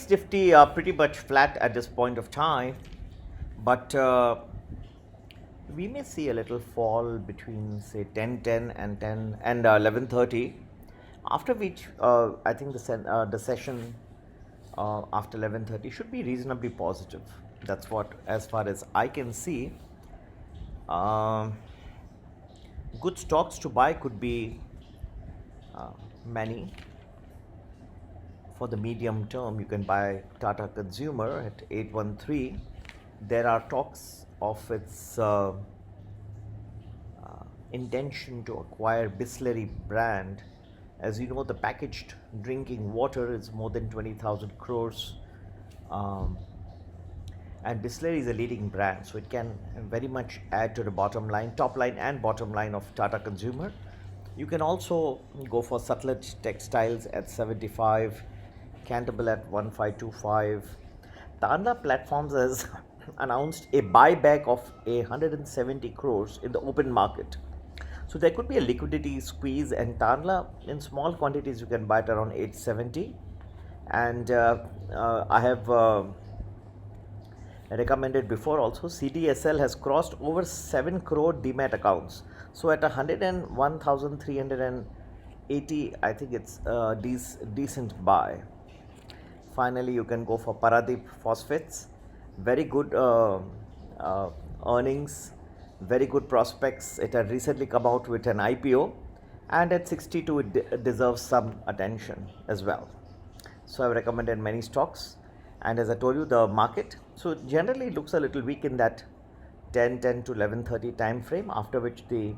Sensex Nifty pretty much flat at this point of time, but we may see a little fall between say 10:10 and 10 and 11:30, after which I think the session after 11:30 should be reasonably positive. That's what, as far as I can see. Um, Good stocks to buy could be many. For the medium term, you can buy Tata Consumer at 813. There are talks of its intention to acquire Bisleri brand. As you know, the packaged drinking water is more than 20,000 crores. Um, and Bisleri is a leading brand, so it can very much add to the bottom line, top line and bottom line of Tata Consumer. You can also go for Sutlej Textiles at 75, Cantabile at 1525. Tanla Platforms has announced a buyback of 170 crores in the open market. So there could be a liquidity squeeze, and Tanla in small quantities you can buy it around 870. And I have recommended before also, CDSL has crossed over 7 crore demat accounts. So at 101,380, I think it's a decent buy. Finally, you can go for Paradeep Phosphates. Very good earnings, very good prospects. It had recently come out with an IPO, and at 62 it deserves some attention as well. So I've recommended many stocks, and as I told you, the market so generally looks a little weak in that 10:10 to 11:30 time frame, after which the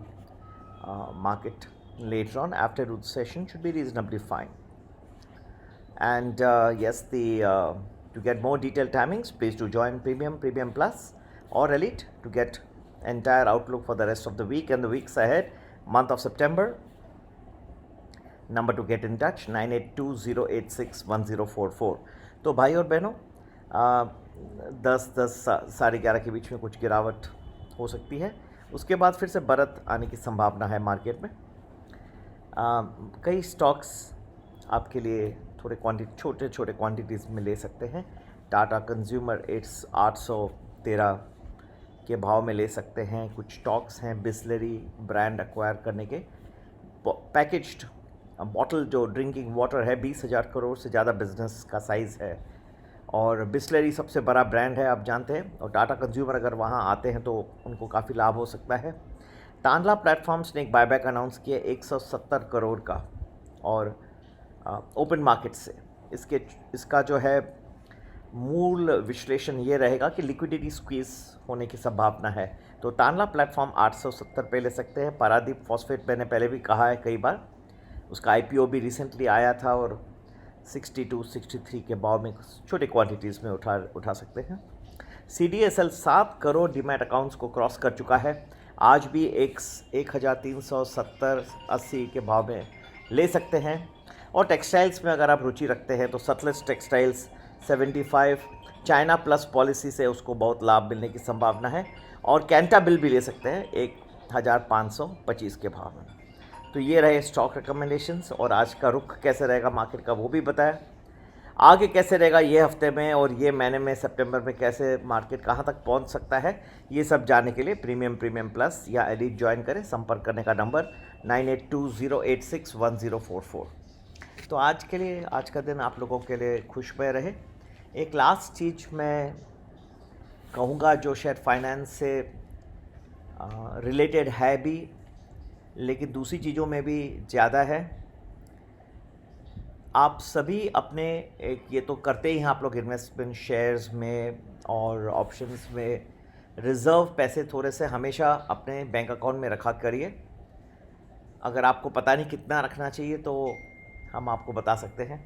market later on after root session should be reasonably fine. And yes, to get more detailed timings, please do join Premium Plus or Elite to get entire outlook for the rest of the week and the weeks ahead, month of September. Number to get in touch 9820861044। तो भाई और बहनों, 10 साढ़े 11 के बीच में कुछ गिरावट हो सकती है, उसके बाद फिर से बढ़त आने की संभावना है मार्केट में। कई स्टॉक्स आपके लिए थोड़े छोटे छोटे क्वांटिटीज़ में ले सकते हैं। टाटा कंज्यूमर 813 के भाव में ले सकते हैं। कुछ स्टॉक्स हैं बिस्लरी ब्रांड एक्वायर करने के, पैकेज्ड बॉटल जो ड्रिंकिंग वाटर है 20,000 करोड़ से ज़्यादा बिजनेस का साइज़ है, और बिस्लरी सबसे बड़ा ब्रांड है, आप जानते हैं। और टाटा कंज्यूमर अगर वहाँ आते हैं तो उनको काफ़ी लाभ हो सकता है। तांडला प्लेटफॉर्म्स ने एक बायबैक अनाउंस किया 170 करोड़ का, और ओपन मार्केट से इसका जो है मूल विश्लेषण ये रहेगा कि लिक्विडिटी स्क्वीज होने की संभावना है। तो तांडला प्लेटफॉर्म 870 पे ले सकते हैं। पारादीप फॉस्फेट मैंने पहले भी कहा है कई बार, उसका IPO भी रिसेंटली आया था, और 62-63 के भाव में छोटे क्वांटिटीज़ में उठा सकते हैं। CDSL 7 करोड़ डीमैट अकाउंट्स को क्रॉस कर चुका है, आज भी 1370-80 के भाव में ले सकते हैं। और टेक्सटाइल्स में अगर आप रुचि रखते हैं तो Sutlej textiles 75, China plus policy से उसको बहुत लाभ मिलने की संभावना है। और कैंटाबिल भी ले सकते हैं 1525 के भाव में। तो ये रहे स्टॉक रिकमेंडेशंस, और आज का रुख कैसे रहेगा मार्केट का वो भी बताया। आगे कैसे रहेगा ये हफ्ते में और ये महीने में सितंबर में कैसे मार्केट कहाँ तक पहुँच सकता है, ये सब जानने के लिए प्रीमियम प्लस या एलिट ज्वाइन करें। संपर्क करने का नंबर 9820861044। तो आज के लिए, आज का दिन आप लोगों के लिए खुशमय रहे। एक लास्ट चीज़ मैं कहूँगा जो शायद फाइनेंस से रिलेटेड है भी, लेकिन दूसरी चीज़ों में भी ज़्यादा है। आप सभी अपने ये तो करते ही हैं आप लोग, इन्वेस्टमेंट शेयर्स में और ऑप्शंस में रिज़र्व पैसे थोड़े से हमेशा अपने बैंक अकाउंट में रखा करिए। अगर आपको पता नहीं कितना रखना चाहिए तो हम आपको बता सकते हैं,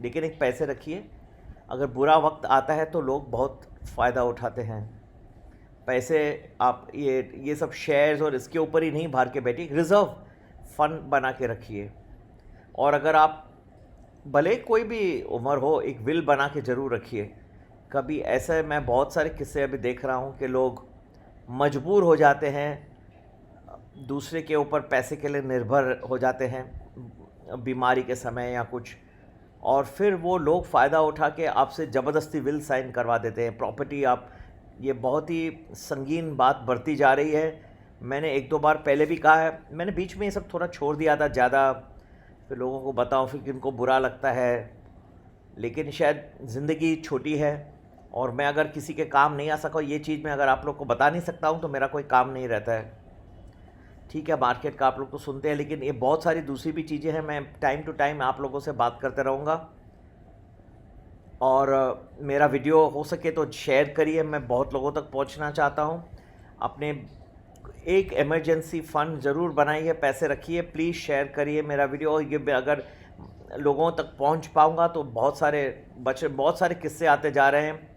लेकिन एक पैसे रखिए। अगर बुरा वक्त आता है तो लोग बहुत फ़ायदा उठाते हैं। पैसे आप ये सब शेयर्स और इसके ऊपर ही नहीं भार के बैठिए, रिज़र्व फंड बना के रखिए। और अगर आप भले कोई भी उम्र हो, एक विल बना के ज़रूर रखिए। कभी ऐसे मैं बहुत सारे किस्से अभी देख रहा हूँ कि लोग मजबूर हो जाते हैं, दूसरे के ऊपर पैसे के लिए निर्भर हो जाते हैं बीमारी के समय या कुछ, और फिर वो लोग फ़ायदा उठा के आपसे ज़बरदस्ती विल साइन करवा देते हैं प्रॉपर्टी। आप ये बहुत ही संगीन बात बढ़ती जा रही है। मैंने एक दो बार पहले भी कहा है, मैंने बीच में ये सब थोड़ा छोड़ दिया था ज़्यादा, फिर लोगों को बताऊं फिर किनको बुरा लगता है, लेकिन शायद ज़िंदगी छोटी है और मैं अगर किसी के काम नहीं आ सका, ये चीज़ मैं अगर आप लोग को बता नहीं सकता हूँ तो मेरा कोई काम नहीं रहता है। ठीक है, मार्केट का आप लोग तो सुनते हैं, लेकिन ये बहुत सारी दूसरी भी चीज़ें हैं। मैं टाइम टू टाइम आप लोगों से बात करते रहूँगा और मेरा वीडियो हो सके तो शेयर करिए, मैं बहुत लोगों तक पहुँचना चाहता हूँ। अपने एक इमरजेंसी फ़ंड ज़रूर बनाइए, पैसे रखिए, प्लीज़ शेयर करिए मेरा वीडियो। ये अगर लोगों तक पहुँच पाऊँगा तो बहुत सारे किस्से आते जा रहे हैं।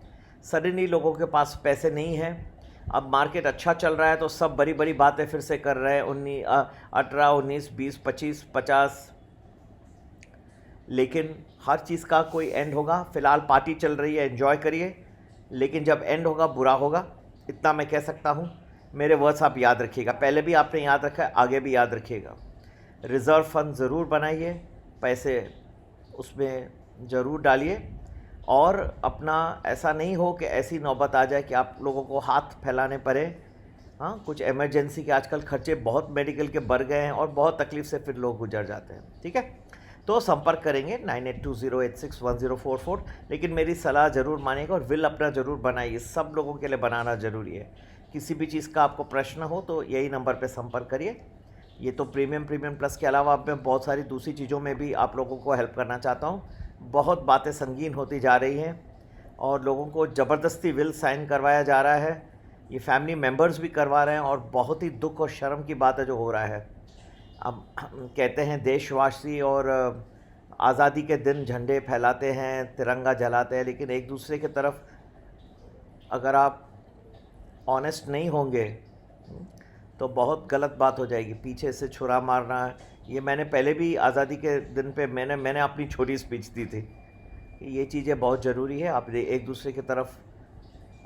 सडनली लोगों के पास पैसे नहीं हैं, अब मार्केट अच्छा चल रहा है तो सब बड़ी बड़ी बातें फिर से कर रहे हैं, 18, 19, 20, 25, 50, लेकिन हर चीज़ का कोई एंड होगा। फ़िलहाल पार्टी चल रही है, एंजॉय करिए, लेकिन जब एंड होगा बुरा होगा, इतना मैं कह सकता हूँ। मेरे वर्ड्स आप याद रखिएगा, पहले भी आपने याद रखा है, आगे भी याद रखिएगा। रिज़र्व फंड ज़रूर बनाइए, पैसे उसमें ज़रूर डालिए, और अपना ऐसा नहीं हो कि ऐसी नौबत आ जाए कि आप लोगों को हाथ फैलाने पड़े। हाँ, कुछ इमरजेंसी के आजकल खर्चे बहुत मेडिकल के बढ़ गए हैं और बहुत तकलीफ़ से फिर लोग गुजर जाते हैं। ठीक है, तो संपर्क करेंगे 9820861044, लेकिन मेरी सलाह ज़रूर मानिएगा और विल अपना ज़रूर बनाइए, सब लोगों के लिए बनाना ज़रूरी है। किसी भी चीज़ का आपको प्रश्न हो तो यही नंबर पे संपर्क करिए। ये तो प्रीमियम प्लस के अलावा मैं बहुत सारी दूसरी चीज़ों में भी आप लोगों को हेल्प करना चाहता हूँ। बहुत बातें संगीन होती जा रही हैं और लोगों को ज़बरदस्ती विल साइन करवाया जा रहा है, ये फैमिली मेम्बर्स भी करवा रहे हैं, और बहुत ही दुख और शर्म की बात है जो हो रहा है। अब कहते हैं देशवासी और आज़ादी के दिन झंडे फैलाते हैं, तिरंगा जलाते हैं, लेकिन एक दूसरे की तरफ अगर आप ऑनेस्ट नहीं होंगे तो बहुत गलत बात हो जाएगी। पीछे से छुरा मारना, ये मैंने पहले भी आज़ादी के दिन पे मैंने अपनी छोटी स्पीच दी थी। ये चीज़ें बहुत ज़रूरी है, आप एक दूसरे की तरफ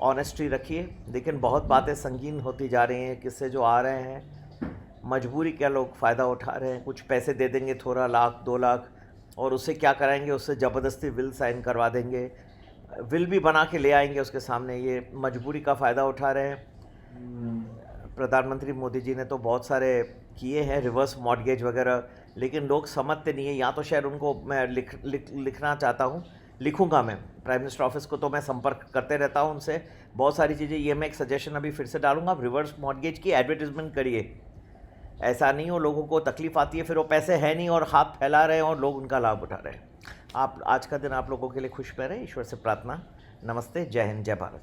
ऑनेस्टी रखिए। लेकिन बहुत बातें संगीन होती जा रही हैं, किससे जो आ रहे हैं, मजबूरी क्या लोग फ़ायदा उठा रहे हैं, कुछ पैसे दे देंगे, थोड़ा लाख 2 लाख, और उससे क्या कराएंगे, उससे ज़बरदस्ती विल साइन करवा देंगे, विल भी बना के ले आएंगे उसके सामने। ये मजबूरी का फ़ायदा उठा रहे हैं। प्रधानमंत्री मोदी जी ने तो बहुत सारे किए हैं, रिवर्स मॉर्गेज वगैरह, लेकिन लोग समझते नहीं है। या तो शायद उनको मैं लिखना चाहता हूँ, लिखूँगा मैं प्राइम मिनिस्टर ऑफिस को, तो मैं संपर्क करते रहता हूँ उनसे, बहुत सारी चीज़ें। ये मैं एक सजेशन अभी फिर से डालूँगा, आप रिवर्स मॉर्गेज की एडवर्टीजमेंट करिए। ऐसा नहीं हो लोगों को तकलीफ़ आती है, फिर वो पैसे है नहीं और हाथ फैला रहे हैं और लोग उनका लाभ उठा रहे हैं। आप आज का दिन आप लोगों के लिए खुश रहे, ईश्वर से प्रार्थना। नमस्ते, जय हिंद, जय भारत।